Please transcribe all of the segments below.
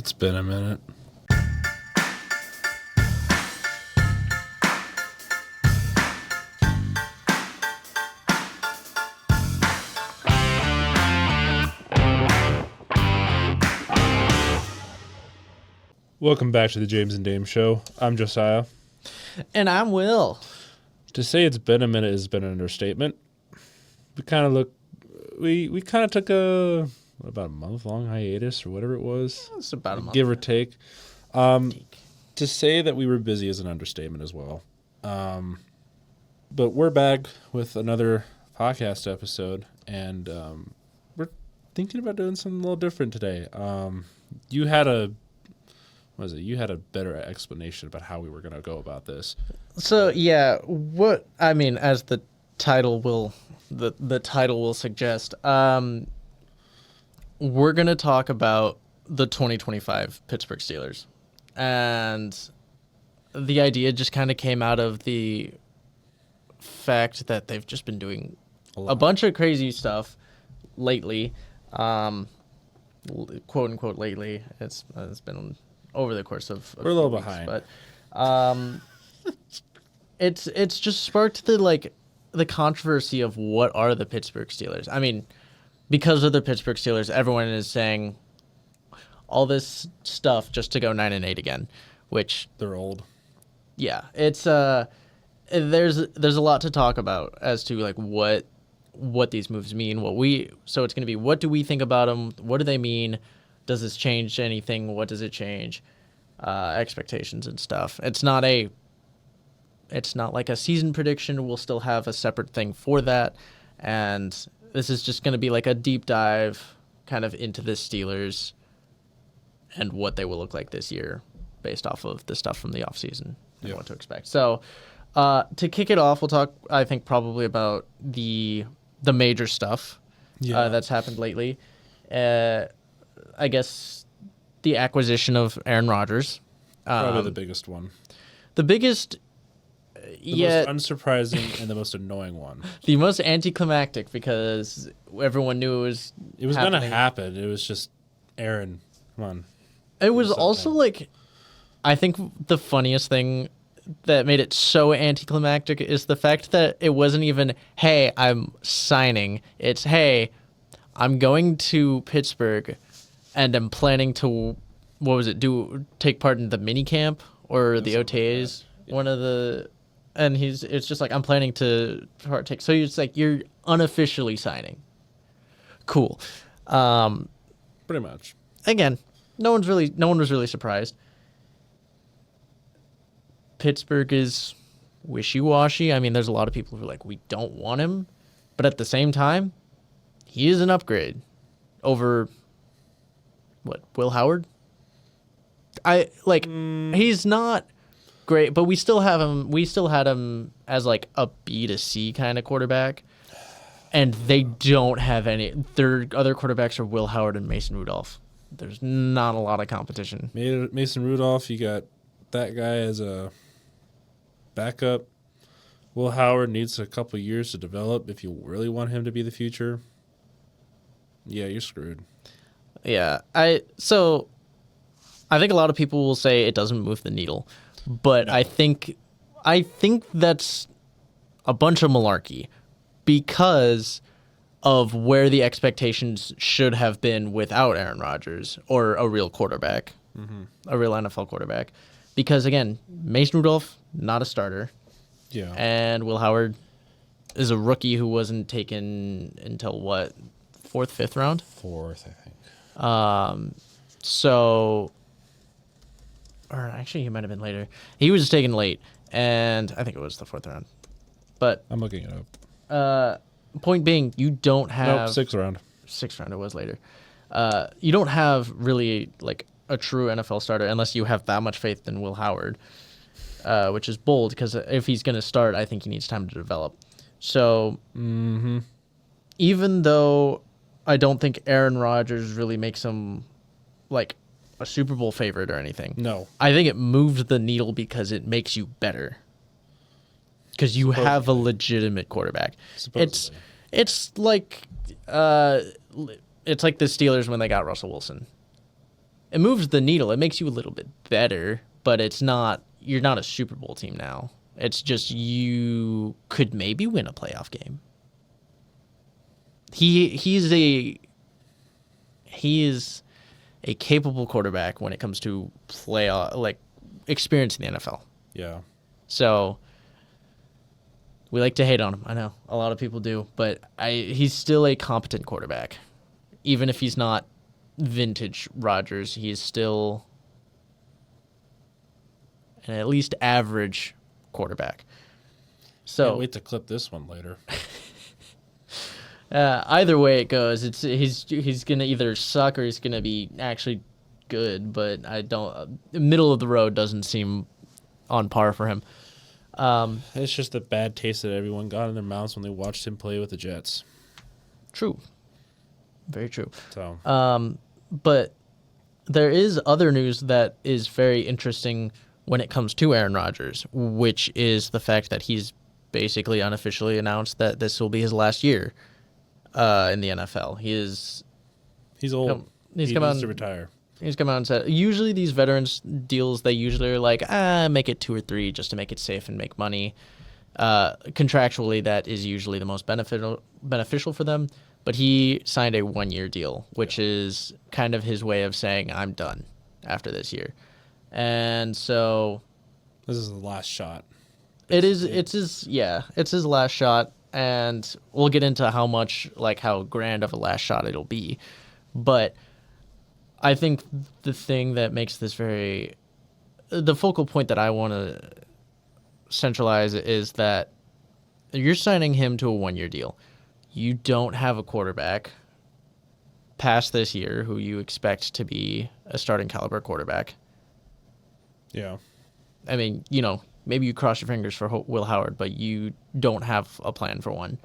It's been a minute. Welcome back to the James and Dame Show. I'm Josiah. And I'm Will. To say it's been a minute has been an understatement. We kind of took about a month-long hiatus or whatever it was. It's about a month. Give or take. To say that we were busy is an understatement as well. But we're back with another podcast episode, and we're thinking about doing something a little different today. You had a better explanation about how we were going to go about this. So yeah, as the title will suggest, we're gonna talk about the 2025 Pittsburgh Steelers, and the idea just kind of came out of the fact that they've just been doing a bunch of crazy stuff lately, quote unquote lately. It's been over the course of we're a little weeks, behind, but it's just sparked the controversy of what are the Pittsburgh Steelers. I mean, because of the Pittsburgh Steelers, everyone is saying all this stuff just to go 9-8 again, which they're old. Yeah, it's there's a lot to talk about as to like what these moves mean. So it's going to be, what do we think about them? What do they mean? Does this change anything? What does it change? Expectations and stuff. It's not like a season prediction. We'll still have a separate thing for that. And this is just going to be like a deep dive kind of into the Steelers and what they will look like this year based off of the stuff from the offseason and what to expect. So to kick it off, we'll talk, I think, probably about the major stuff that's happened lately. I guess the acquisition of Aaron Rodgers. Probably the biggest one. The biggest, most unsurprising and the most annoying one. The most anticlimactic, because everyone knew it was going to happen. It was just, Aaron, come on. It was also I think the funniest thing that made it so anticlimactic is the fact that it wasn't even, hey, I'm signing. It's, hey, I'm going to Pittsburgh and I'm planning to, take part in the mini camp or the OTAs, it's just like, I'm planning to partake. So it's like, you're unofficially signing. Cool. Pretty much. Again, no one was really surprised. Pittsburgh is wishy-washy. I mean, there's a lot of people who are like, we don't want him, but at the same time, he is an upgrade over Will Howard? He's not great, but we still had him as like a B to C kind of quarterback. And they don't have any. Their other quarterbacks are Will Howard and Mason Rudolph. There's not a lot of competition. Mason Rudolph, you got that guy as a backup. Will Howard needs a couple years to develop if you really want him to be the future. Yeah, you're screwed. Yeah, I think a lot of people will say it doesn't move the needle, but no. I think that's a bunch of malarkey because of where the expectations should have been without Aaron Rodgers or a real quarterback, a real NFL quarterback. Because again, Mason Rudolph, not a starter. Yeah. And Will Howard is a rookie who wasn't taken until what, 4th, 5th round? 4th, I think. Or actually, he might have been later. He was taken late, and I think it was the 4th round. But I'm looking it up. Point being, you don't have 6th round. 6th round, it was later. You don't have really like a true NFL starter unless you have that much faith in Will Howard, which is bold because if he's going to start, I think he needs time to develop. So even though I don't think Aaron Rodgers really makes him like a Super Bowl favorite or anything. No. I think it moves the needle because it makes you better. Because you have a legitimate quarterback. Supposedly. It's like the Steelers when they got Russell Wilson. it moves the needle. It makes you a little bit better, but it's not. You're not a Super Bowl team now. It's just you could maybe win a playoff game. He is a capable quarterback when it comes to playoff experience in the NFL. Yeah. So we like to hate on him. I know a lot of people do, but he's still a competent quarterback. Even if he's not vintage Rodgers, he's still an at least average quarterback. So Can't wait to clip this one later. Either way it goes, he's gonna either suck or he's gonna be actually good. But I don't. Middle of the road doesn't seem on par for him. It's just a bad taste that everyone got in their mouths when they watched him play with the Jets. True. Very true. So, but there is other news that is very interesting when it comes to Aaron Rodgers, which is the fact that he's basically unofficially announced that this will be his last year in the NFL. He's old. He needs to retire. He's come out and said, usually these veterans deals, they usually are like, make it 2 or 3 just to make it safe and make money. Contractually, that is usually the most beneficial for them. But he signed a 1-year deal, which is kind of his way of saying, I'm done after this year. And so This is the last shot. it's his last shot. And we'll get into how grand of a last shot it'll be. But I think the thing that makes this the focal point that I want to centralize is that you're signing him to a 1-year deal. You don't have a quarterback past this year who you expect to be a starting caliber quarterback. Yeah. I mean, maybe you cross your fingers for Will Howard, but you don't have a plan for one.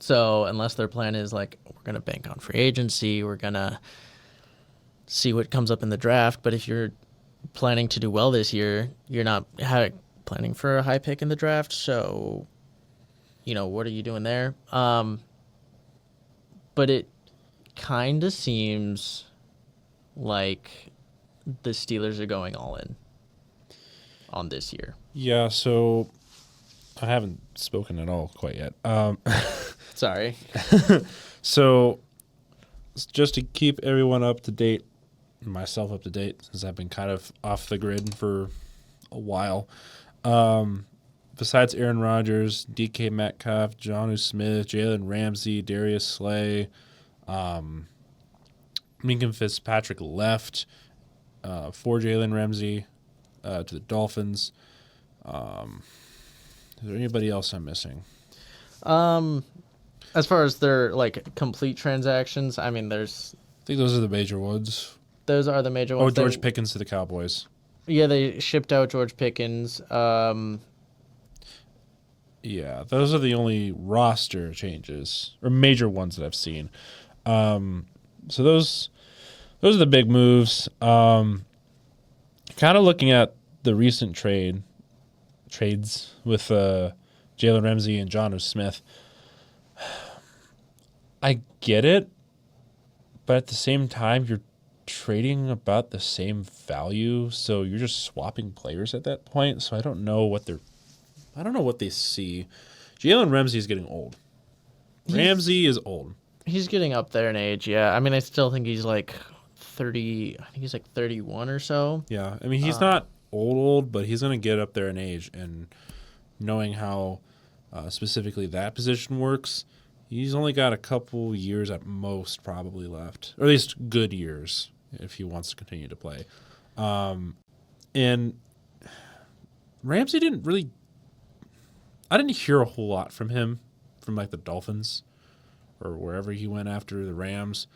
So unless their plan is we're going to bank on free agency, we're going to see what comes up in the draft. But if you're planning to do well this year, you're not planning for a high pick in the draft. So, what are you doing there? But it kind of seems like the Steelers are going all in on this year. Yeah, so I haven't spoken at all quite yet. Sorry. So just to keep everyone up to date, myself up to date, since I've been kind of off the grid for a while. Besides Aaron Rodgers, DK Metcalf, Jonnu Smith, Jalen Ramsey, Darius Slay, Minka Fitzpatrick left for Jalen Ramsey to the Dolphins. Is there anybody else I'm missing? As far as their complete transactions, I mean, I think those are the major ones. Those are the major ones. Oh, George Pickens to the Cowboys. Yeah, they shipped out George Pickens. Yeah, those are the only roster changes or major ones that I've seen. So those are the big moves. Kind of looking at the recent trades with Jalen Ramsey and Jonnu Smith. I get it, but at the same time, you're trading about the same value, so you're just swapping players at that point. So I don't know what they see. Jalen Ramsey is getting old. Ramsey is old. He's getting up there in age, yeah. I mean, I still think he's 30. I think he's 31 or so. Yeah, I mean, he's not old, but he's going to get up there in age. And knowing how specifically that position works, he's only got a couple years at most probably left, or at least good years if he wants to continue to play. And Ramsey didn't really. I didn't hear a whole lot from him, from the Dolphins, or wherever he went after the Rams.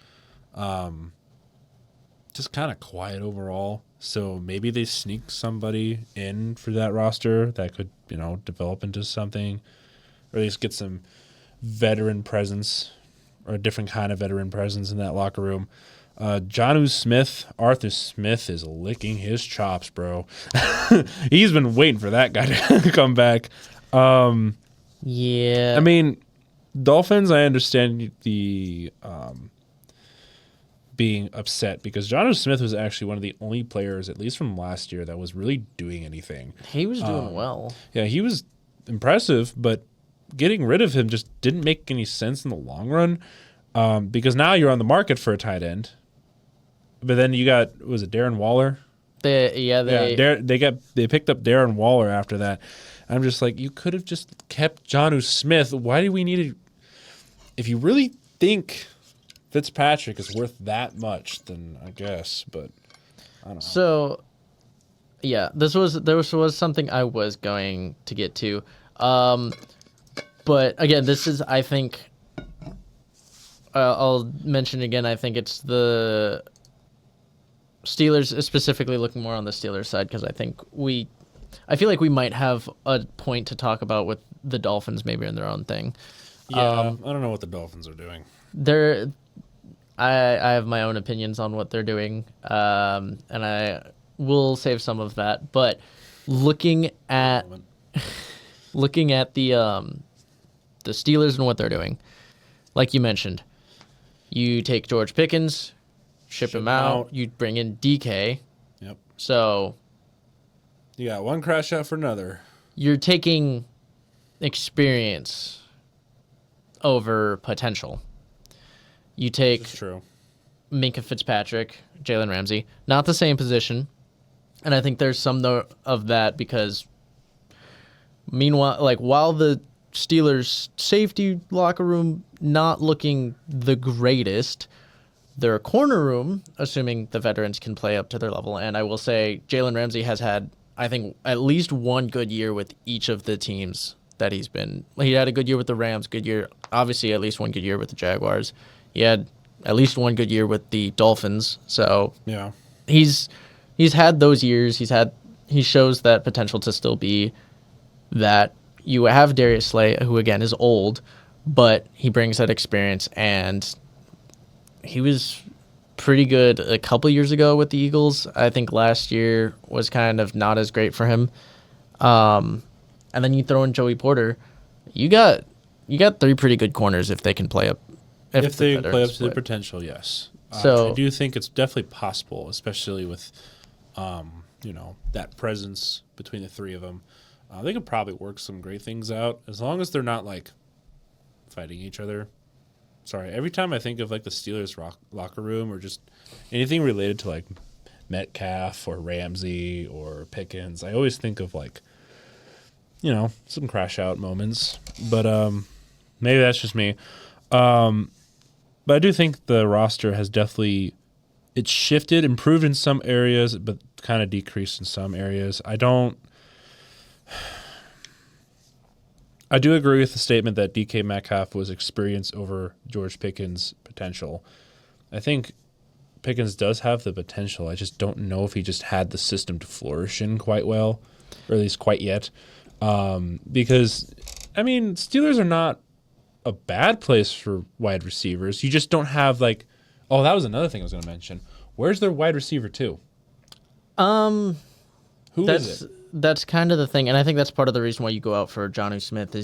Just kind of quiet overall. So maybe they sneak somebody in for that roster that could, develop into something, or at least get some veteran presence, or a different kind of veteran presence in that locker room. Jonnu Smith, Arthur Smith is licking his chops, bro. He's been waiting for that guy to come back. Yeah. I mean, Dolphins, I understand the being upset because Jonnu Smith was actually one of the only players, at least from last year, that was really doing anything. He was doing well. Yeah, he was impressive, but getting rid of him just didn't make any sense in the long run because now you're on the market for a tight end. But then you got, was it Darren Waller? They picked up Darren Waller after that. I'm just like, you could have just kept Jonnu Smith. Why do we need to? If you really think Fitzpatrick is worth that much, then I guess. But I don't know. So, yeah, this was something I was going to get to. But again, this is, I think, I'll mention again, I think it's the Steelers, specifically looking more on the Steelers side, because I feel like we might have a point to talk about with the Dolphins maybe in their own thing. Yeah, I don't know what the Dolphins are doing. I have my own opinions on what they're doing, and I will save some of that. But looking at the Steelers and what they're doing, like you mentioned, you take George Pickens, ship him out. You bring in DK. Yep. So you got one crash out for another. You're taking experience over potential. You take Minkah Fitzpatrick, Jalen Ramsey, not the same position, and I think there's some of that because meanwhile, like while the Steelers' safety locker room not looking the greatest, their corner room, assuming the veterans can play up to their level, and I will say Jalen Ramsey has had, I think, at least one good year with each of the teams that he's been. He had a good year with the Rams, good year, obviously at least one good year with the Jaguars. He had at least one good year with the Dolphins. So yeah, he's had those years. He shows that potential to still be that. You have Darius Slay, who again is old, but he brings that experience, and he was pretty good a couple years ago with the Eagles. I think last year was kind of not as great for him. And then you throw in Joey Porter. You got three pretty good corners if they can play up. If they play up to their potential, yes. So I do think it's definitely possible, especially with that presence between the three of them. They could probably work some great things out as long as they're not like fighting each other. Sorry, every time I think of like the Steelers locker room or just anything related to like Metcalf or Ramsey or Pickens, I always think of like, some crash out moments. But maybe that's just me. But I do think the roster has definitely shifted, improved in some areas, but kind of decreased in some areas. I do agree with the statement that DK Metcalf was experience over George Pickens' potential. I think Pickens does have the potential. I just don't know if he just had the system to flourish in quite well, or at least quite yet. Because, Steelers are not a bad place for wide receivers. You just don't have that was another thing I was going to mention. Where's their wide receiver two? Who is it? That's kind of the thing, and I think that's part of the reason why you go out for Jonnu Smith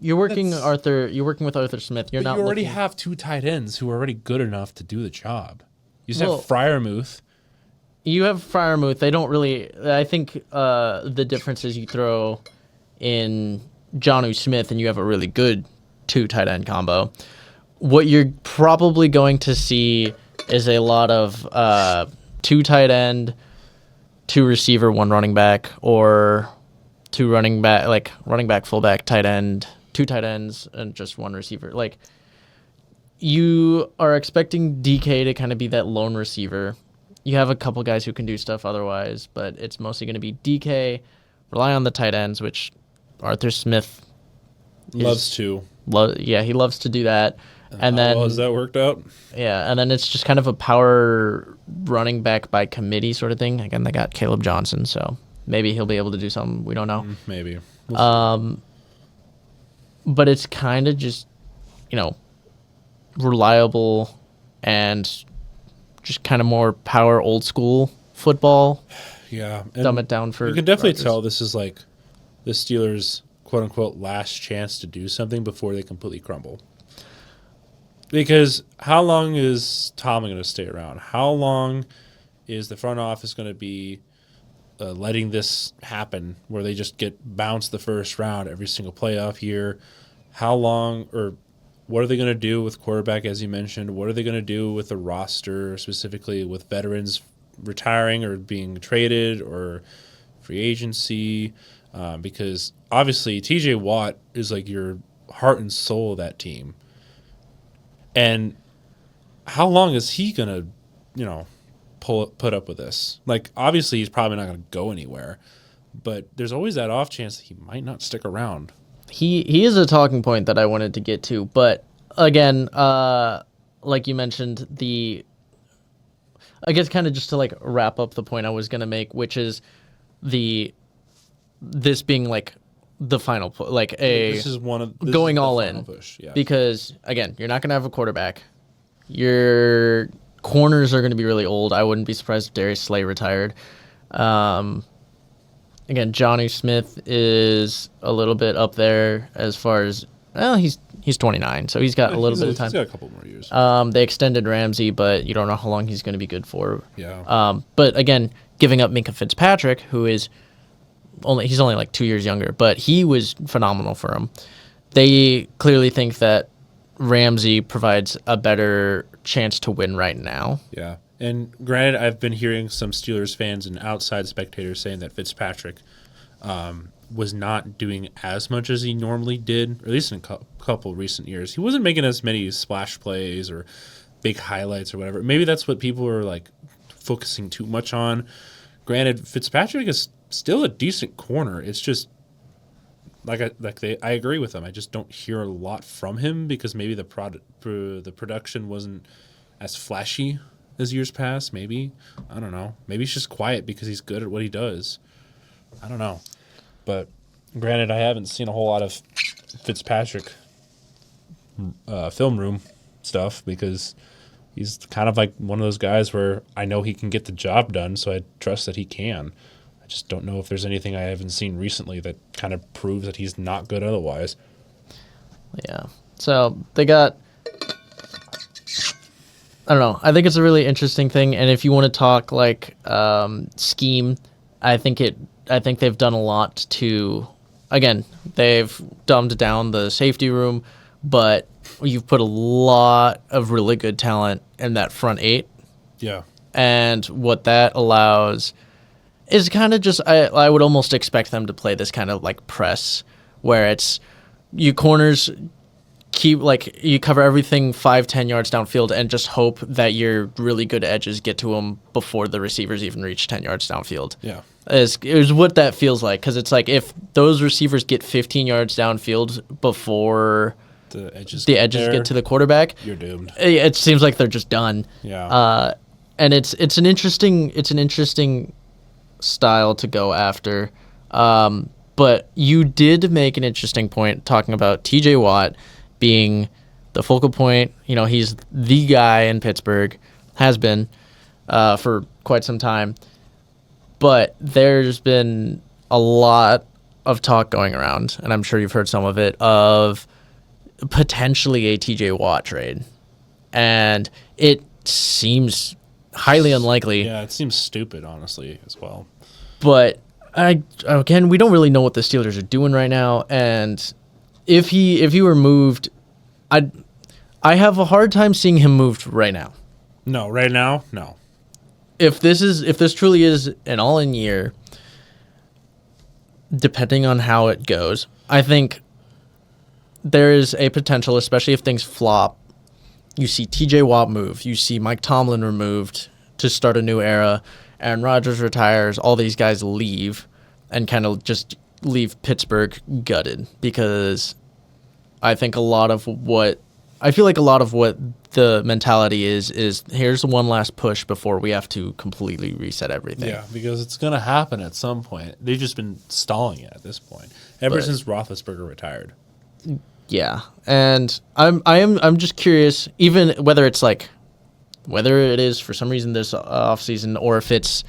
you're working with Arthur Smith. You already have two tight ends who are already good enough to do the job. You just have Freiermuth. You have Freiermuth. They don't really. I think the difference is you throw in Jonnu Smith and you have a really good two tight end combo. What you're probably going to see is a lot of two tight end, two receiver, one running back, or two running back, fullback, tight end, two tight ends, and just one receiver. Like, you are expecting DK to kind of be that lone receiver. You have a couple guys who can do stuff otherwise, but it's mostly going to be DK, rely on the tight ends, which Arthur Smith loves to. He loves to do that. And how then well has that worked out? Yeah, and then it's just kind of a power running back by committee sort of thing. Again, they got Caleb Johnson, so maybe he'll be able to do something. We don't know. Maybe. But it's kind of just, reliable and just kind of more power old school football. Yeah. Dumb it down for you can definitely tell this is like the Steelers' quote-unquote last chance to do something before they completely crumble. Because how long is Tomlin going to stay around? How long is the front office going to be letting this happen where they just get bounced the first round every single playoff year? How long, or what are they going to do with quarterback, as you mentioned? What are they going to do with the roster, specifically with veterans retiring or being traded or free agency? Because obviously TJ Watt is like your heart and soul of that team. And how long is he going to, put up with this? Like, obviously, he's probably not going to go anywhere, but there's always that off chance that he might not stick around. He is a talking point that I wanted to get to, but again, like you mentioned, I guess kind of just to like wrap up the point I was going to make, which is this being like the final like This is going all in push. Yeah. Because again, you're not going to have a quarterback. Your corners are going to be really old. I wouldn't be surprised if Darius Slay retired. Again, Johnny Smith is a little bit up there as far as he's 29, so he's got a little bit of time. He's got a couple more years. They extended Ramsey, but you don't know how long he's going to be good for. Yeah. But again, giving up Minkah Fitzpatrick, who is he's only like 2 years younger, but he was phenomenal for him. They clearly think that Ramsey provides a better chance to win right now. Yeah. And granted, I've been hearing some Steelers fans and outside spectators saying that Fitzpatrick was not doing as much as he normally did, or at least in a couple recent years. He wasn't making as many splash plays or big highlights or whatever. Maybe that's what people are like focusing too much on. Granted, Fitzpatrick is still a decent corner. It's just I agree with him. I just don't hear a lot from him because maybe the production wasn't as flashy as years past. Maybe, I don't know. Maybe he's just quiet because he's good at what he does. I don't know. But granted, I haven't seen a whole lot of Fitzpatrick film room stuff because he's kind of like one of those guys where I know he can get the job done, so I trust that he can. I just don't know if there's anything I haven't seen recently that kind of proves that he's not good otherwise. Yeah. So they got, I don't know. I think it's a really interesting thing, and if you want to talk like scheme, I think they've done a lot to. Again, they've dumbed down the safety room, but you've put a lot of really good talent in that front eight. Yeah. And what that allows is kind of just, I would almost expect them to play this kind of like press where it's you corners keep like you cover everything 5-10 yards downfield and just hope that your really good edges get to them before the receivers even reach 10 yards downfield. Yeah. Is what that feels like, because it's like if those receivers get 15 yards downfield before the edges get to the quarterback, you're doomed. It seems like they're just done. Yeah. And it's an interesting style to go after. But you did make an interesting point talking about TJ Watt being the focal point. You know, he's the guy in Pittsburgh, has been for quite some time. But there's been a lot of talk going around, and I'm sure you've heard some of it, of potentially a TJ Watt trade. And it seems highly unlikely. Yeah, it seems stupid, honestly, as well. But again, we don't really know what the Steelers are doing right now, and if he were moved, I have a hard time seeing him moved right now. No, right now, no. If this truly is an all-in year, depending on how it goes, I think there is a potential, especially if things flop. You see TJ Watt move, you see Mike Tomlin removed to start a new era, Aaron Rodgers retires, all these guys leave, and kind of just leave Pittsburgh gutted, because I feel like a lot of what the mentality is here's one last push before we have to completely reset everything. Yeah, because it's going to happen at some point. They've just been stalling it at this point ever since Roethlisberger retired. Yeah, and I'm just curious, even whether it is for some reason this offseason or if it's,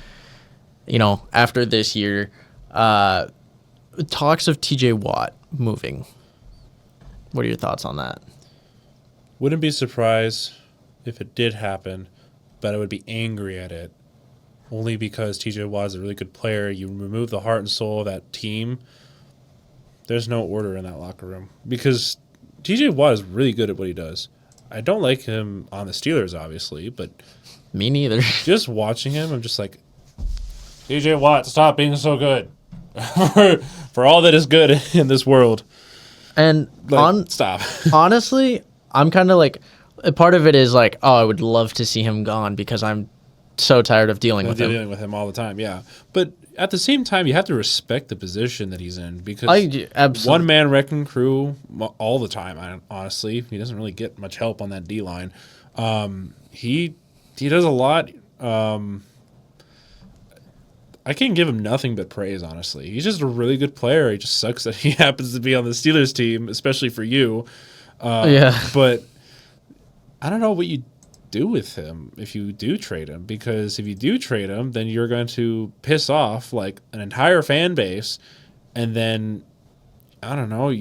after this year, talks of TJ Watt moving. What are your thoughts on that? Wouldn't be surprised if it did happen, but I would be angry at it. Only because TJ Watt is a really good player. You remove the heart and soul of that team, there's no order in that locker room. Because TJ Watt is really good at what he does. I don't like him on the Steelers, obviously, but Me neither. just watching him, I'm just like, TJ Watt, stop being so good. For all that is good in this world. And Stop. honestly, I'm kind of like, a part of it is like, oh, I would love to see him gone because I'm so tired of dealing with him. Dealing with him all the time, yeah. But at the same time, you have to respect the position that he's in because Absolutely. one-man wrecking crew all the time, honestly. He doesn't really get much help on that D-line. He does a lot. I can't give him nothing but praise, honestly. He's just a really good player. He just sucks that he happens to be on the Steelers team, especially for you. Yeah. But I don't know what you do with him if you do trade him, because if you do trade him, then you're going to piss off like an entire fan base, and then I don't know,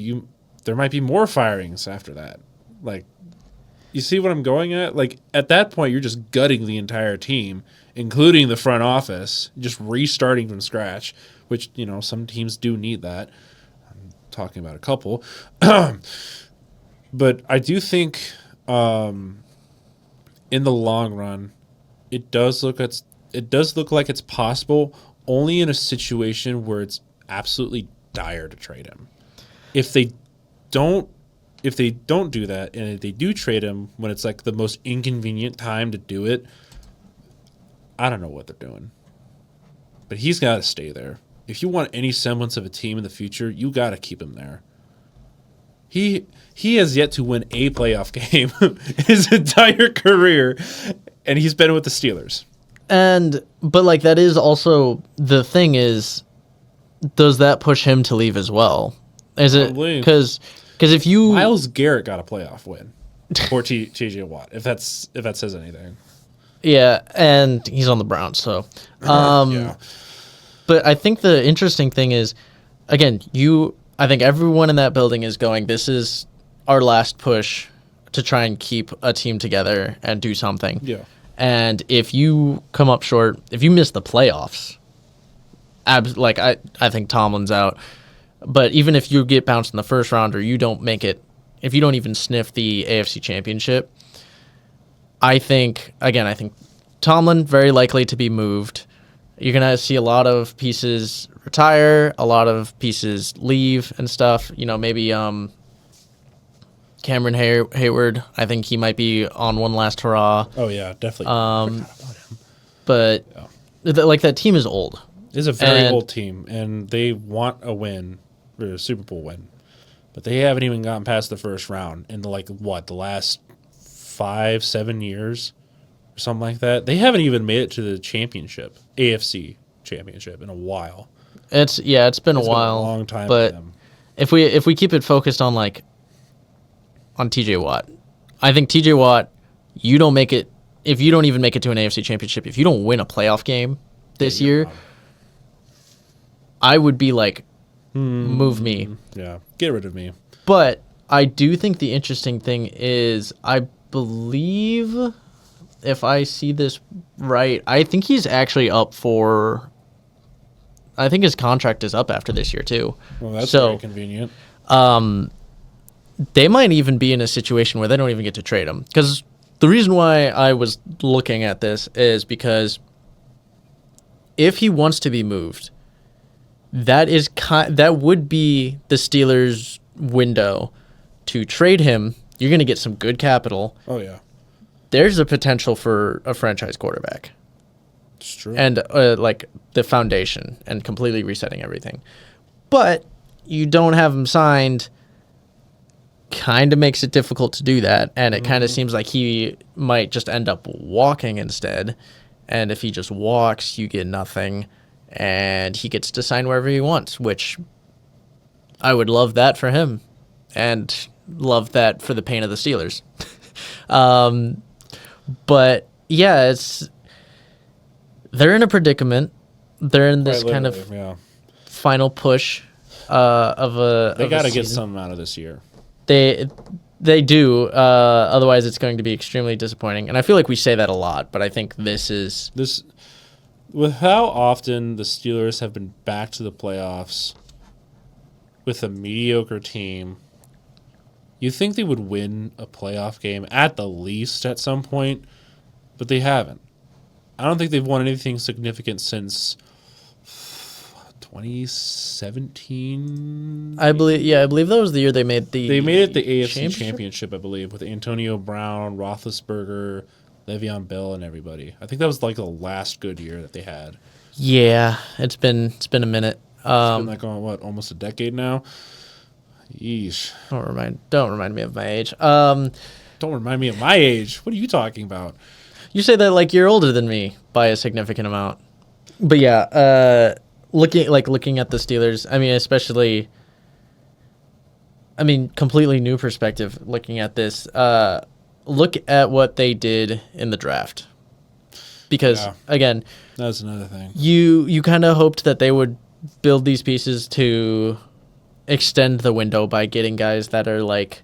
there might be more firings after that. Like, you see what I'm going at? Like, at that point, you're just gutting the entire team, including the front office, just restarting from scratch, which, some teams do need that. I'm talking about a couple. But I do think in the long run, it does look like it's possible, only in a situation where it's absolutely dire to trade him. If they don't do that, and if they do trade him when it's like the most inconvenient time to do it, I don't know what they're doing. But he's got to stay there. If you want any semblance of a team in the future, you got to keep him there. He has yet to win a playoff game his entire career, and he's been with the Steelers. But like, that is also the thing is, does that push him to leave as well? Is Probably. It because if you Myles Garrett got a playoff win for TJ Watt, if that says anything. Yeah, and he's on the Browns, so Yeah. But I think the interesting thing is, again, I think everyone in that building is going, this is our last push to try and keep a team together and do something. Yeah. And if you come up short, if you miss the playoffs, I think Tomlin's out. But even if you get bounced in the first round or you don't make it, if you don't even sniff the AFC Championship, I think Tomlin very likely to be moved. You're going to see a lot of pieces retire, a lot of pieces leave and stuff. Maybe Cameron Hayward, I think he might be on one last hurrah. Oh, yeah, definitely. Um, Forgot about him. But that team is old. It's a very old team, and they want a win, or a Super Bowl win. But they haven't even gotten past the first round in the last 5-7 years or something like that. They haven't even made it to the championship, AFC championship, in a while. It's been a while. Been a long time but for them. if we keep it focused on TJ Watt, I think TJ Watt, you don't make it, if you don't even make it to an AFC championship, if you don't win a playoff game this year, I would be like, move me. Yeah, get rid of me. But I do think the interesting thing is, I believe, if I see this right, I think he's actually up for, I think his contract is up after this year too. Well, that's very convenient. They might even be in a situation where they don't even get to trade him. Because the reason why I was looking at this is because if he wants to be moved, that would be the Steelers' window to trade him. You're going to get some good capital. Oh, yeah. There's a potential for a franchise quarterback. It's true. And the foundation and completely resetting everything. But you don't have him signed, kind of makes it difficult to do that. And it kind of seems like he might just end up walking instead. And if he just walks, you get nothing. And he gets to sign wherever he wants, which I would love that for him. And love that for the pain of the Steelers. But yeah, they're in a predicament. They're in this kind of final push of a. They got to get something out of this year. They do. Otherwise, it's going to be extremely disappointing. And I feel like we say that a lot, but I think this is... With how often the Steelers have been back to the playoffs with a mediocre team, you think they would win a playoff game at the least at some point, but they haven't. I don't think they've won anything significant since 2017. I believe that was the year they made the AFC championship, I believe, with Antonio Brown, Roethlisberger, Le'Veon Bell, and everybody. I think that was like the last good year that they had. Yeah, it's been a minute. It's been like almost a decade now. Yeesh. Don't remind me of my age. Don't remind me of my age. What are you talking about? You say that like you're older than me by a significant amount. But yeah, looking at the Steelers, completely new perspective looking at this. Look at what they did in the draft. Because again, that's another thing. You kind of hoped that they would build these pieces to extend the window by getting guys that are like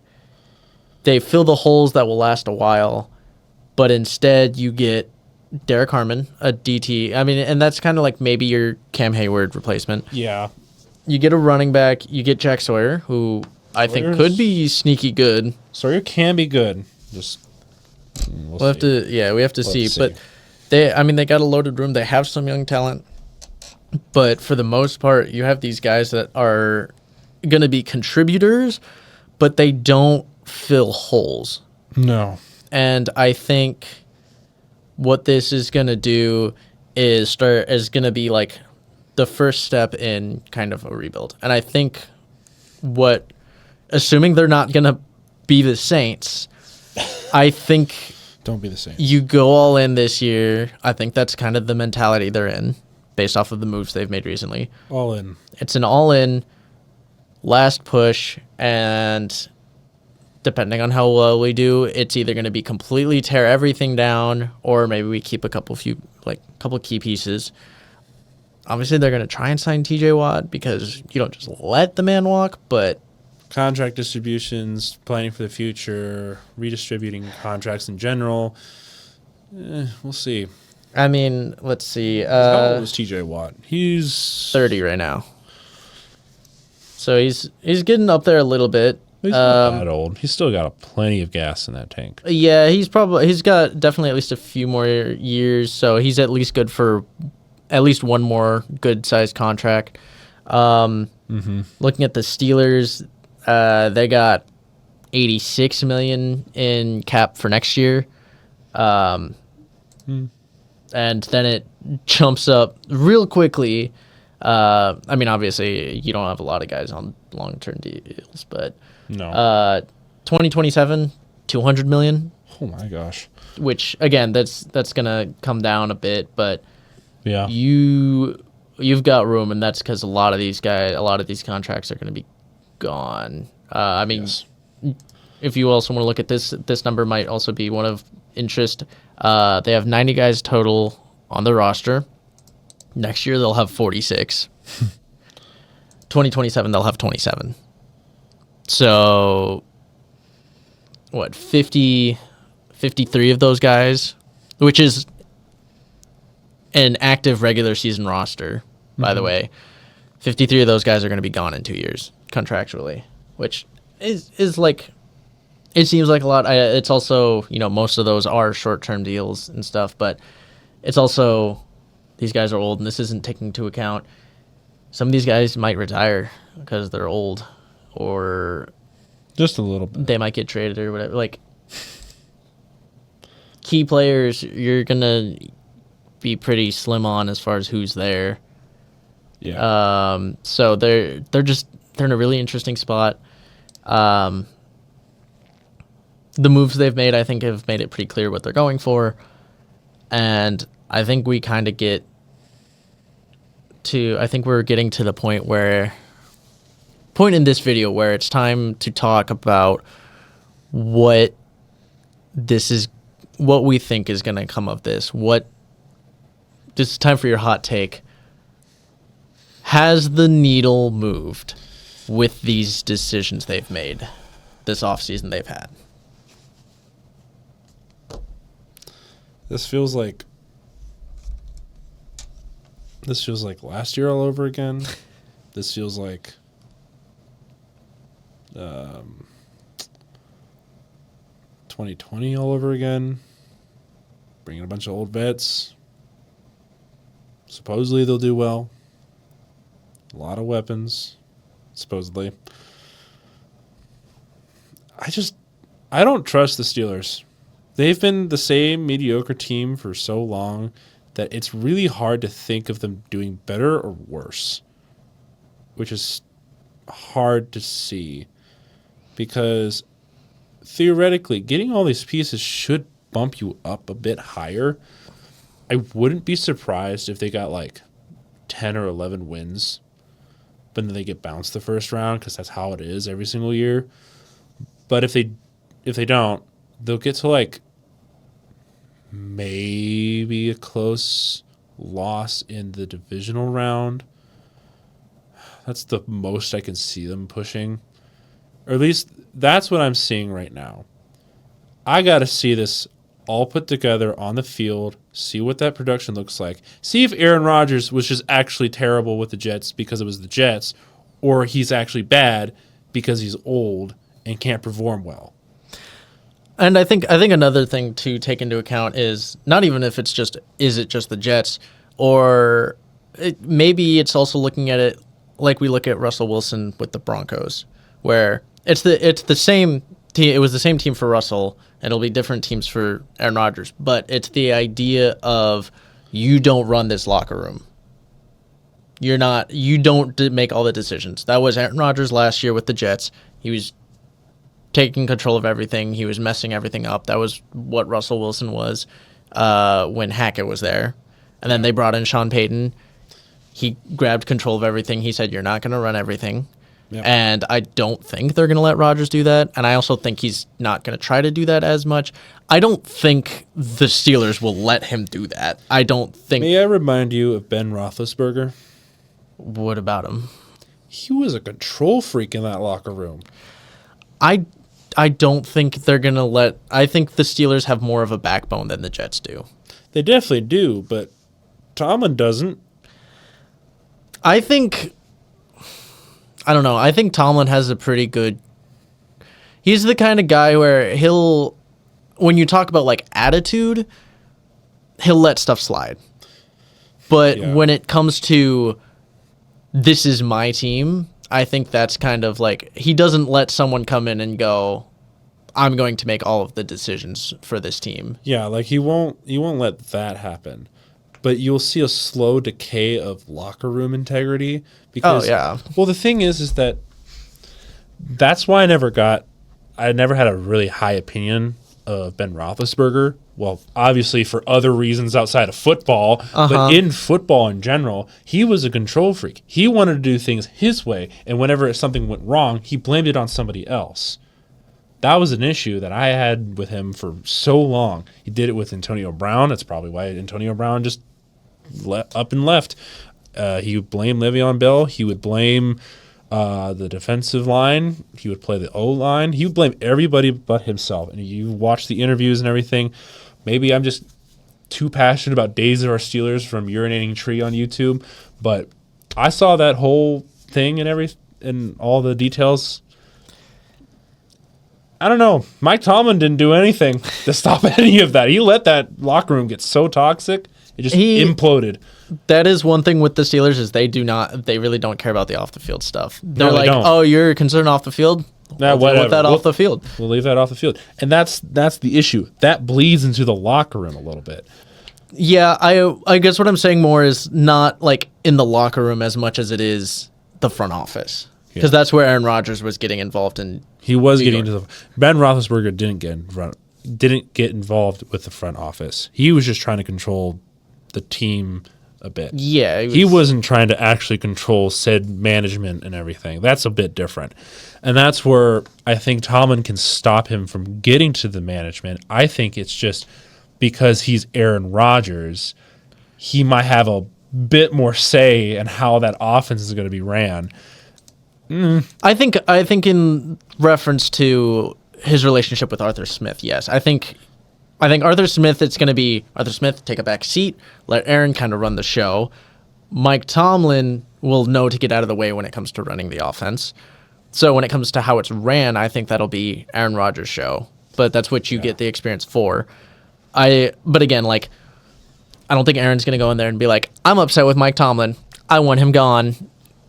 they fill the holes that will last a while, but instead you get Derek Harmon, a DT. And that's kind of like maybe your Cam Hayward replacement. Yeah. You get a running back. You get Jack Sawyer, who I think could be sneaky good. Sawyer can be good. Just we have to see. But they got a loaded room. They have some young talent, but for the most part, you have these guys that are going to be contributors, but they don't fill holes. No. And I think what this is going to do is going to be like the first step in kind of a rebuild. And I think assuming they're not going to be the Saints, I think don't be the Saints. You go all in this year. I think that's kind of the mentality they're in based off of the moves they've made recently. All in. It's an all in last push, and depending on how well we do, it's either going to be completely tear everything down, or maybe we keep a couple key pieces. Obviously, they're going to try and sign T.J. Watt because you don't just let the man walk, but contract distributions, planning for the future, redistributing contracts in general. We'll see. Let's see. How old is T.J. Watt? He's 30 right now. So he's getting up there a little bit. He's not that old. He's still got plenty of gas in that tank. Yeah, he's got definitely at least a few more years, so he's at least good for at least one more good-sized contract. Looking at the Steelers, they got $86 million in cap for next year, and then it jumps up real quickly. Obviously, you don't have a lot of guys on long-term deals, but no. 2027, $200 million. Oh my gosh! Which again, that's gonna come down a bit, but yeah, you've got room, and that's because a lot of these contracts are gonna be gone. Yes. If you also want to look at this number might also be one of interest. They have 90 guys total on the roster. Next year they'll have 46. 2027 they'll have 27. So, 53 of those guys, which is an active regular season roster, by the way. 53 of those guys are going to be gone in 2 years contractually, which is like, it seems like a lot. It's also, most of those are short-term deals and stuff, but it's also, these guys are old, and this isn't taking into account some of these guys might retire because they're old, or just a little bit. They might get traded or whatever. Like, key players, you're gonna be pretty slim on as far as who's there. Yeah. So they're in a really interesting spot. The moves they've made, I think, have made it pretty clear what they're going for, and I think we kind of we're getting to the point in this video where it's time to talk about what we think is going to come of this. This is time for your hot take. Has the needle moved with these decisions they've made? this offseason they've had. This feels like last year all over again. This feels like 2020 all over again. Bringing a bunch of old vets. Supposedly they'll do well. A lot of weapons, supposedly. I don't trust the Steelers. They've been the same mediocre team for so long that it's really hard to think of them doing better or worse, which is hard to see because theoretically getting all these pieces should bump you up a bit higher. I wouldn't be surprised if they got like 10 or 11 wins, but then they get bounced the first round because that's how it is every single year. But if they don't, they'll get to like maybe a close loss in the divisional round. That's the most I can see them pushing. Or at least that's what I'm seeing right now. I got to see this all put together on the field, see what that production looks like, see if Aaron Rodgers was just actually terrible with the Jets because it was the Jets, or he's actually bad because he's old and can't perform well. And I think another thing to take into account is not even if is it just the Jets, or maybe it's also looking at it like we look at Russell Wilson with the Broncos, where it's the same team. It was the same team for Russell, and it'll be different teams for Aaron Rodgers. But it's the idea of you don't run this locker room. You don't make all the decisions. That was Aaron Rodgers last year with the Jets. He was taking control of everything. He was messing everything up. That was what Russell Wilson was when Hackett was there. And then they brought in Sean Payton. He grabbed control of everything. He said, you're not going to run everything. Yep. And I don't think they're going to let Rodgers do that. And I also think he's not going to try to do that as much. I don't think the Steelers will let him do that. I don't think... May I remind you of Ben Roethlisberger? What about him? He was a control freak in that locker room. I don't think they're going to let... I think the Steelers have more of a backbone than the Jets do. They definitely do, but Tomlin doesn't. I don't know. I think Tomlin has a pretty good... He's the kind of guy where when you talk about like attitude, he'll let stuff slide. But when it comes to this is my team, I think that's kind of like he doesn't let someone come in and go, I'm going to make all of the decisions for this team. Yeah, like he won't let that happen. But you'll see a slow decay of locker room integrity because well, the thing is that that's why I never had a really high opinion of Ben Roethlisberger. Well, obviously for other reasons outside of football, but in football in general, he was a control freak. He wanted to do things his way, and whenever something went wrong, he blamed it on somebody else. That was an issue that I had with him for so long. He did it with Antonio Brown. That's probably why Antonio Brown just up and left. He would blame Le'Veon Bell. He would blame the defensive line. He would play the O-line. He would blame everybody but himself. And you watch the interviews and everything. Maybe I'm just too passionate about Days of Our Steelers from Urinating Tree on YouTube, but I saw that whole thing and all the details. I don't know. Mike Tomlin didn't do anything to stop any of that. He let that locker room get so toxic, it just imploded. That is one thing with the Steelers is they really don't care about the off the field stuff. They're like, don't. oh, you're concerned off the field? We'll leave that off the field. We'll leave that off the field. And that's the issue. That bleeds into the locker room a little bit. Yeah, I guess what I'm saying more is not like in the locker room as much as it is the front office. Because that's where Aaron Rodgers was getting involved in. He was getting into the... Ben Roethlisberger didn't get involved with the front office. He was just trying to control the team a bit. Yeah. He wasn't trying to actually control said management and everything. That's a bit different. And that's where I think Tomlin can stop him from getting to the management. I think it's just because he's Aaron Rodgers, he might have a bit more say in how that offense is going to be ran. I think in reference to his relationship with Arthur Smith, yes. I think Arthur Smith, it's going to be Arthur Smith take a back seat, let Aaron kind of run the show. Mike Tomlin will know to get out of the way when it comes to running the offense. So when it comes to how it's ran, I think that'll be Aaron Rodgers' show. But that's what you get the experience for. But again, like, I don't think Aaron's going to go in there and be like, I'm upset with Mike Tomlin. I want him gone.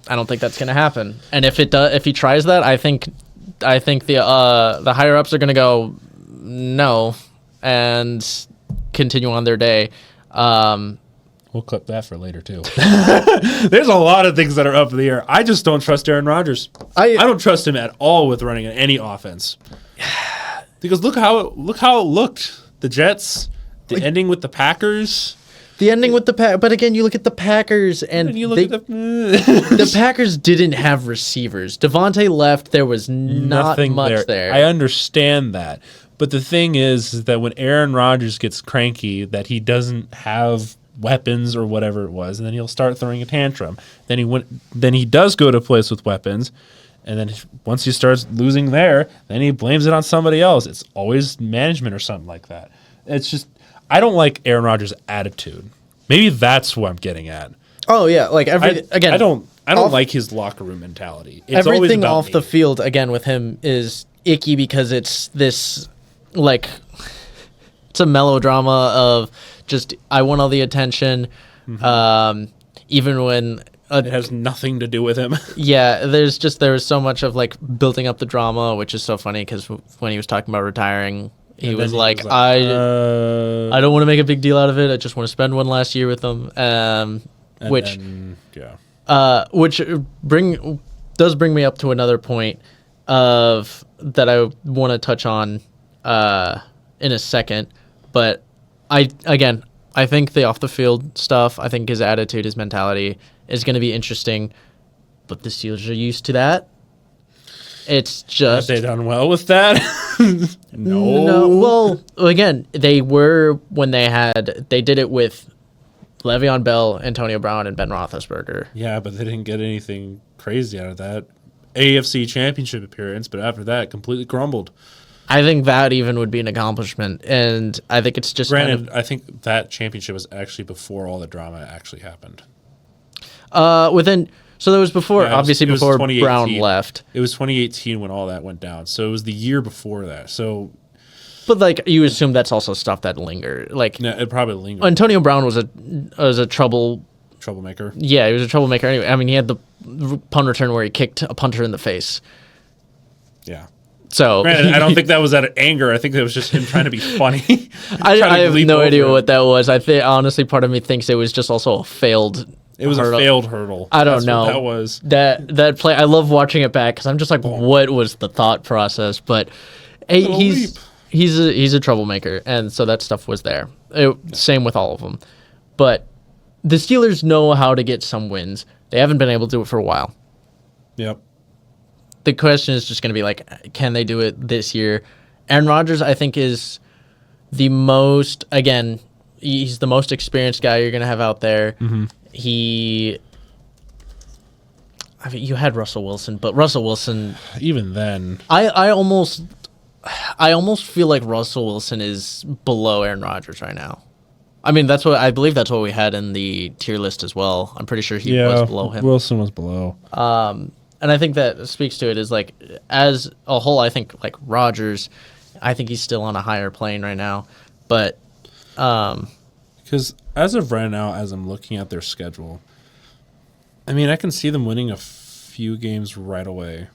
I don't think that's going to happen. And if he tries that, I think the higher ups are going to go no and continue on their day. We'll clip that for later too. There's a lot of things that are up in the air. I just don't trust Aaron Rodgers. I don't trust him at all with running any offense. Because look how it looked. The Jets, the ending with the Packers. The ending with the Packers. But again, you look at the Packers and you look at the Packers didn't have receivers. Devontae left. There was not much there. I understand that. But the thing is that when Aaron Rodgers gets cranky that he doesn't have weapons or whatever it was, and then he'll start throwing a tantrum. Then he does go to place with weapons, and then once he starts losing there, then he blames it on somebody else. It's always management or something like that. It's just I don't like Aaron Rodgers' attitude. Maybe that's what I'm getting at. Oh yeah, like I don't like his locker room mentality. It's everything always off the field again with him is icky because it's this like it's a melodrama of just I want all the attention, even when it has nothing to do with him. Yeah, there was so much of like building up the drama, which is so funny because when he was talking about retiring, he was like, I don't want to make a big deal out of it. I just want to spend one last year with them. Which does bring me up to another point of that I want to touch on in a second, but I think the off the field stuff, I think his attitude, his mentality is going to be interesting, but the Steelers are used to that. It's just have they done well with that? No. Well, again, they were when they did it with Le'Veon Bell, Antonio Brown, and Ben Roethlisberger. Yeah, but they didn't get anything crazy out of that. AFC Championship appearance, but after that, completely crumbled. I think that even would be an accomplishment, and I think it's just granted. I think that championship was actually before all the drama actually happened. So that was before, obviously before Brown left. It was 2018 when all that went down. So it was the year before that. So, but like you assume that's also stuff that lingered. Like no, it probably lingered. Antonio Brown was a troublemaker. Yeah, he was a troublemaker. Anyway, I mean, he had the punt return where he kicked a punter in the face. Yeah. So granted, I don't think that was out of anger. I think that was just him trying to be funny. I have no idea what that was. I think honestly, part of me thinks it was just also a failed. It was a failed hurdle. I don't know. What that was that play. I love watching it back because I'm just like, what was the thought process? But he's a troublemaker, and so that stuff was there. Same with all of them. But the Steelers know how to get some wins. They haven't been able to do it for a while. Yep. The question is just going to be like, can they do it this year? Aaron Rodgers, I think, is the most. Again, he's the most experienced guy you're going to have out there. Mm-hmm. You had Russell Wilson, but Russell Wilson, even then, I almost feel like Russell Wilson is below Aaron Rodgers right now. I mean, I believe that's what we had in the tier list as well. I'm pretty sure he was below him. Wilson was below. And I think that speaks to it is like as a whole, I think like Rodgers, I think he's still on a higher plane right now, but because as of right now, as I'm looking at their schedule, I mean, I can see them winning a few games right away.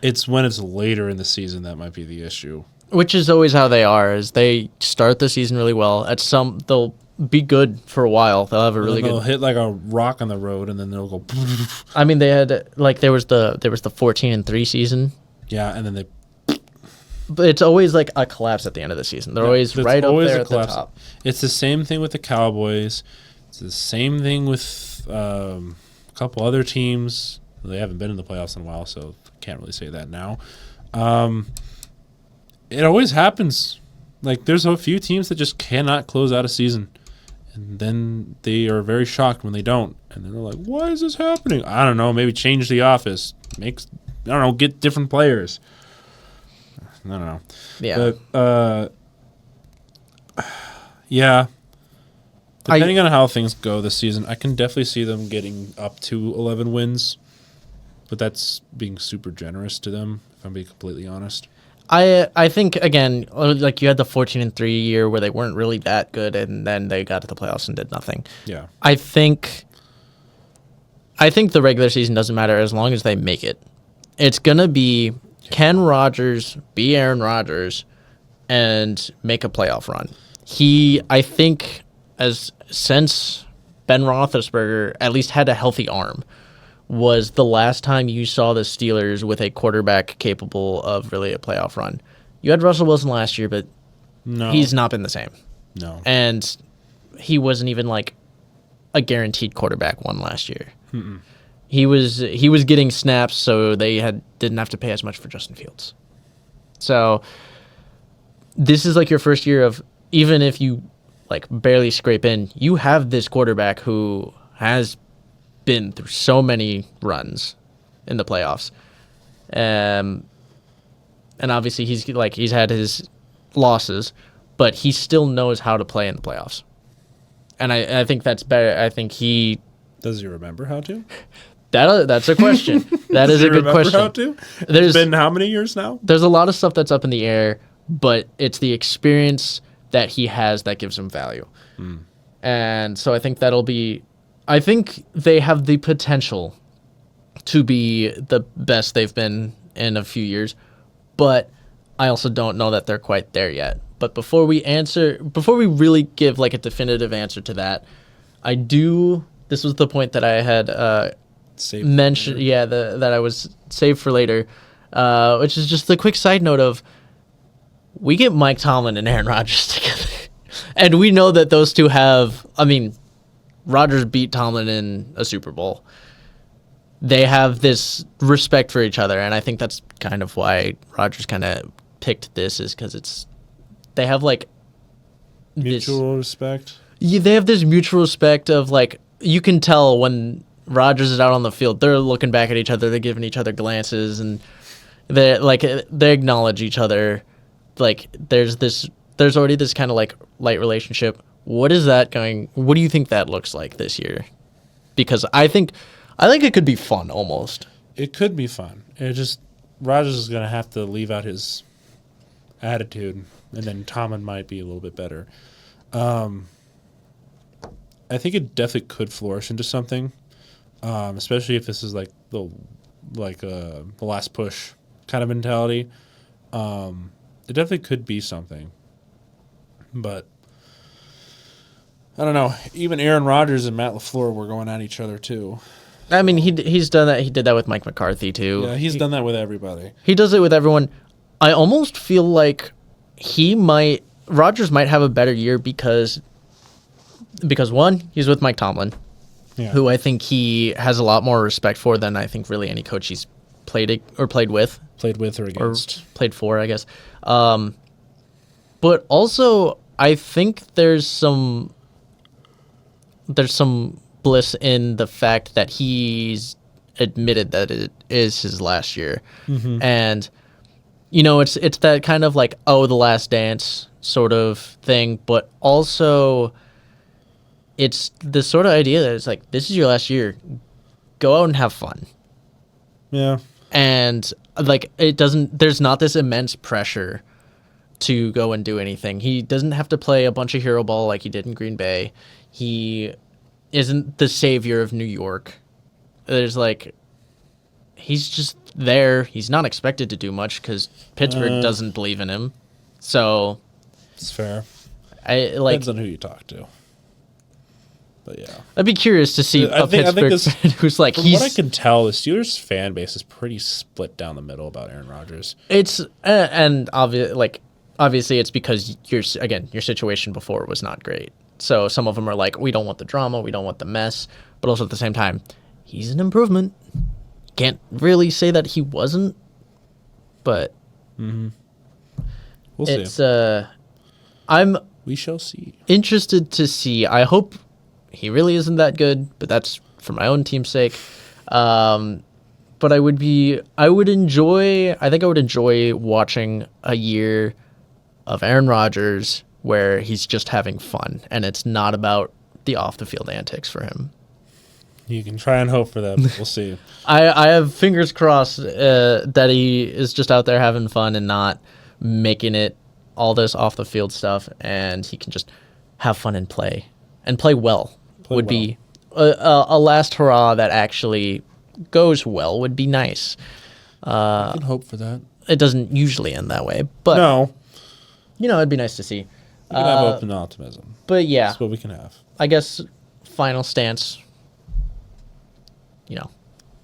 It's when it's later in the season that might be the issue. Which is always how they are, is they start the season really well. They'll be good for a while. They'll have a really good. They'll hit like a rock on the road, and then they'll go. I mean, they had like there was the 14-3 season. Yeah, and then they. But it's always like a collapse at the end of the season. They're always right up there at the top. It's the same thing with the Cowboys. It's the same thing with a couple other teams. They haven't been in the playoffs in a while, so can't really say that now. It always happens. Like there's a few teams that just cannot close out a season. And then they are very shocked when they don't. And then they're like, why is this happening? I don't know. Maybe change the office. Get different players. I don't know. Yeah. But, yeah. Depending on how things go this season, I can definitely see them getting up to 11 wins. But that's being super generous to them, if I'm being completely honest. I think, again, like you had the 14-3 year where they weren't really that good, and then they got to the playoffs and did nothing. Yeah. I think the regular season doesn't matter as long as they make it. It's going to be can Rodgers be Aaron Rodgers and make a playoff run. I think, since Ben Roethlisberger at least had a healthy arm, was the last time you saw the Steelers with a quarterback capable of really a playoff run. You had Russell Wilson last year, but he's not been the same. No. And he wasn't even like a guaranteed quarterback one last year. Mm-mm. He was getting snaps, so they didn't have to pay as much for Justin Fields. So this is like your first year of, even if you like barely scrape in, you have this quarterback who has been through so many runs in the playoffs. And obviously he's had his losses, but he still knows how to play in the playoffs. And I think that's better. I think he... Does he remember how to? That's a question. That is a good question. How to? It's been how many years now? There's a lot of stuff that's up in the air, but it's the experience that he has that gives him value. Mm. And so I think I think they have the potential to be the best they've been in a few years, but I also don't know that they're quite there yet. But before we really give like a definitive answer to that, this was the point that I had mentioned, that I was saved for later, which is just the quick side note of, we get Mike Tomlin and Aaron Rodgers together. And we know that those two Rodgers beat Tomlin in a Super Bowl. They have this respect for each other, and I think that's kind of why Rodgers kind of picked this, is because they have like mutual respect. Yeah, they have this mutual respect of like, you can tell when Rodgers is out on the field, they're looking back at each other, they're giving each other glances, and they acknowledge each other. Like there's already this kind of like light relationship. What do you think that looks like this year? Because I think it could be fun almost. It could be fun. Rodgers is going to have to leave out his attitude, and then Tomlin might be a little bit better. I think it definitely could flourish into something, especially if this is like the last push kind of mentality. It definitely could be something, but I don't know. Even Aaron Rodgers and Matt LaFleur were going at each other too. I mean, he's done that. He did that with Mike McCarthy too. Yeah, he's done that with everybody. He does it with everyone. I almost feel like Rodgers might have a better year because one, he's with Mike Tomlin, who I think he has a lot more respect for than I think really any coach he's played with. Played with or against. Or played for, I guess. But also, I think there's some bliss in the fact that he's admitted that it is his last year. Mm-hmm. And, it's that kind of like, the last dance sort of thing, but also it's this sort of idea that it's like, this is your last year. Go out and have fun. Yeah. And like, there's not this immense pressure to go and do anything. He doesn't have to play a bunch of hero ball like he did in Green Bay. He isn't the savior of New York. He's just there. He's not expected to do much because Pittsburgh doesn't believe in him. So it's fair. Depends on who you talk to. But yeah, I'd be curious to see a Pittsburgh fan who's like, from what I can tell, the Steelers fan base is pretty split down the middle about Aaron Rodgers. It's and obviously it's because your situation before was not great. So some of them are like, we don't want the drama, we don't want the mess, but also at the same time, he's an improvement. Can't really say that he wasn't, but we'll it's see. We shall see. Interested to see. I hope he really isn't that good, but that's for my own team's sake. But I would enjoy watching a year of Aaron Rodgers where he's just having fun and it's not about the off the field antics for him. You can try and hope for that, but we'll see. I have fingers crossed that he is just out there having fun and not making it all this off the field stuff, and he can just have fun and play well. Be a last hurrah that actually goes well would be nice. I can hope for that. It doesn't usually end that way, but no, it'd be nice to see. We can have open optimism. But yeah, that's what we can have. I guess final stance.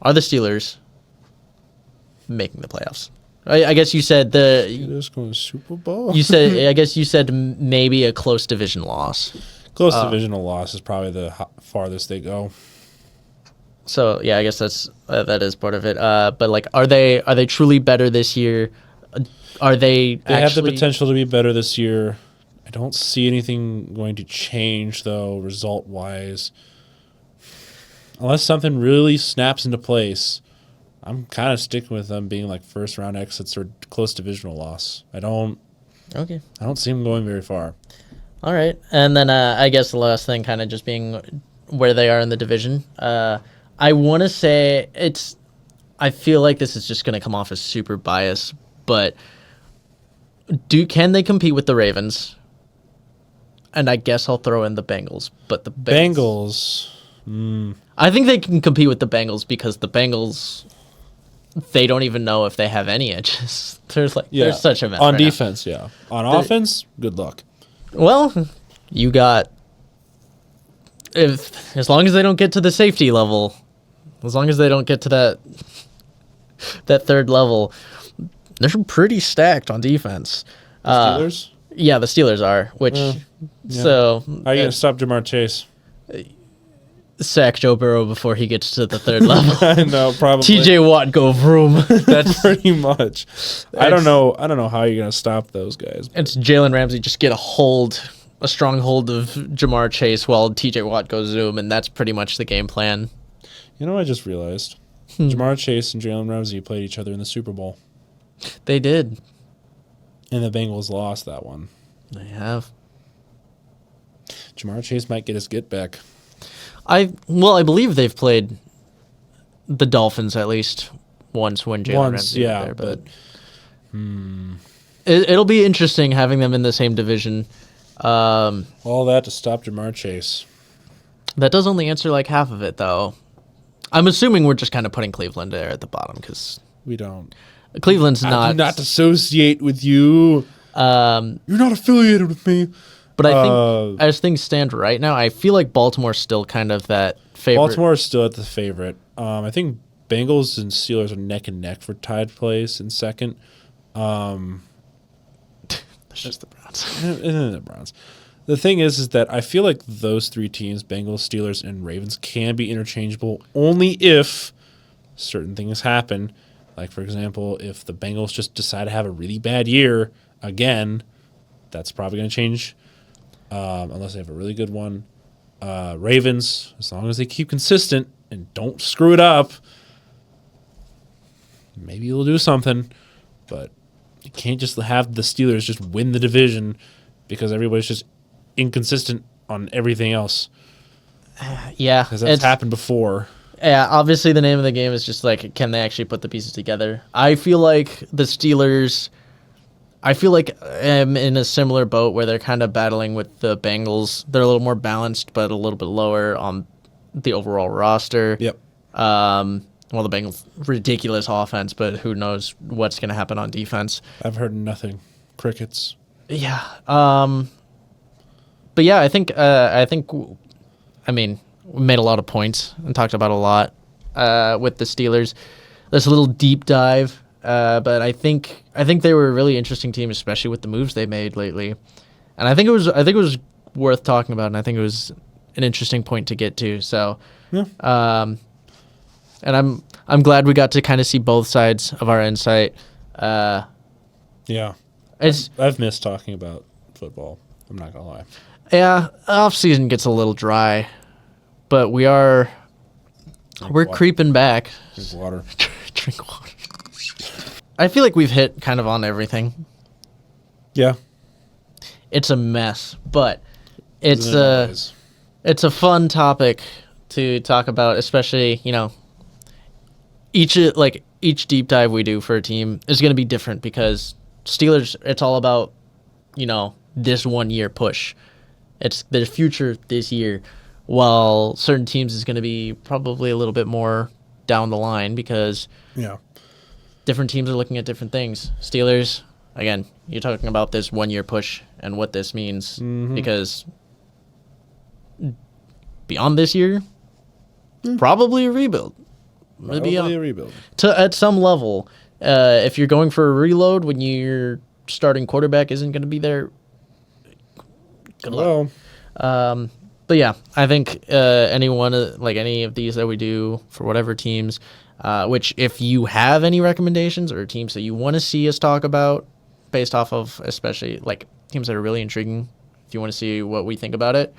Are the Steelers making the playoffs? I guess you said Steelers going to Super Bowl. I guess you said maybe a close division loss. Close divisional loss is probably the farthest they go. So yeah, I guess that is part of it. But like, are they truly better this year? Are they? They have the potential to be better this year. I don't see anything going to change though, result wise. Unless something really snaps into place, I'm kind of sticking with them being like first round exits or close divisional loss. I don't see them going very far. All right, and then I guess the last thing, kind of just being where they are in the division. I want to say I feel like this is just going to come off as super biased, but can they compete with the Ravens? And I guess I'll throw in the Bengals, but the Bengals. I think they can compete with the Bengals because the Bengals, they don't even know if they have any edges. There's such a mess on right defense, yeah. On offense, good luck. Well, you got as long as they don't get to the safety level, as long as they don't get to that third level, they're pretty stacked on defense. The Steelers? Yeah, the Steelers are. So how are you gonna stop Jamar Chase? Sack Joe Burrow before he gets to the third level. I know, probably. TJ Watt go vroom. That's pretty much. I don't know how you're gonna stop those guys. But. It's Jalen Ramsey just get a strong hold of Jamar Chase while TJ Watt goes zoom, and that's pretty much the game plan. You know what I just realized? Jamar Chase and Jalen Ramsey played each other in the Super Bowl. They did. And the Bengals lost that one. They have. Jamar Chase might get his get back. I believe they've played the Dolphins at least once when Jalen Ramsey was there. But it'll be interesting having them in the same division. All that to stop Jamar Chase. That does only answer like half of it, though. I'm assuming we're just kind of putting Cleveland there at the bottom because we don't. Cleveland's not. I do not associate with you. You're not affiliated with me. But I think as things stand right now, I feel like Baltimore's still kind of that favorite. Baltimore is still at the favorite. I think Bengals and Steelers are neck and neck for tied place in second. It's just the Browns. And the Browns. The thing is that I feel like those three teams, Bengals, Steelers, and Ravens, can be interchangeable only if certain things happen. Like, for example, if the Bengals just decide to have a really bad year again, that's probably going to change. Unless they have a really good one. Ravens, as long as they keep consistent and don't screw it up, maybe you'll do something. But you can't just have the Steelers just win the division because everybody's just inconsistent on everything else. Yeah. Because that's happened before. Yeah, obviously the name of the game is just like, can they actually put the pieces together? I feel like the Steelers... I'm in a similar boat where they're kind of battling with the Bengals. They're a little more balanced, but a little bit lower on the overall roster. Yep. Well, the Bengals, ridiculous offense, but who knows what's going to happen on defense. I've heard nothing. Crickets. Yeah. But yeah, I think, we made a lot of points and talked about a lot with the Steelers. There's a little deep dive. But I think they were a really interesting team, especially with the moves they made lately. And I think it was worth talking about, and I think it was an interesting point to get to. So, yeah. And I'm glad we got to kind of see both sides of our insight. Yeah. I've missed talking about football. I'm not gonna lie. Yeah, off-season gets a little dry, but we're water. creeping back. Drink water. Drink water. I feel like we've hit kind of on everything. Yeah. It's a mess, but it's Isn't it always? it's a fun topic to talk about, especially, each deep dive we do for a team is going to be different because Steelers, it's all about, this 1 year push. It's their future this year, while certain teams is going to be probably a little bit more down the line because Yeah. different teams are looking at different things. Steelers, again, you're talking about this 1 year push and what this means because beyond this year, probably a rebuild. Probably a rebuild. At some level, if you're going for a reload when your starting quarterback isn't going to be there, good luck. Well, But yeah, I think any of these that we do for whatever teams, which if you have any recommendations or teams that you want to see us talk about based off of, especially like teams that are really intriguing, if you want to see what we think about it,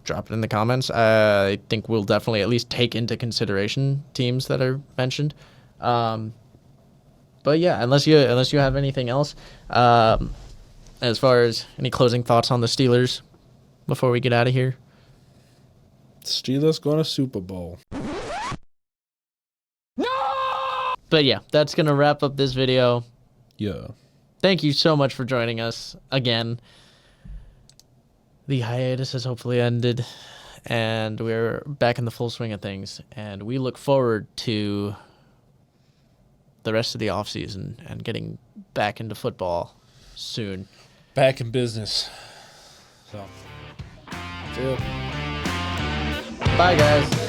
drop it in the comments. I think we'll definitely at least take into consideration teams that are mentioned. But yeah, unless you have anything else, as far as any closing thoughts on the Steelers before we get out of here. Steelers going to Super Bowl. But yeah, that's going to wrap up this video. Yeah. Thank you so much for joining us again. The hiatus has hopefully ended, and we're back in the full swing of things. And we look forward to the rest of the offseason and getting back into football soon. Back in business. So, see ya. Bye, guys.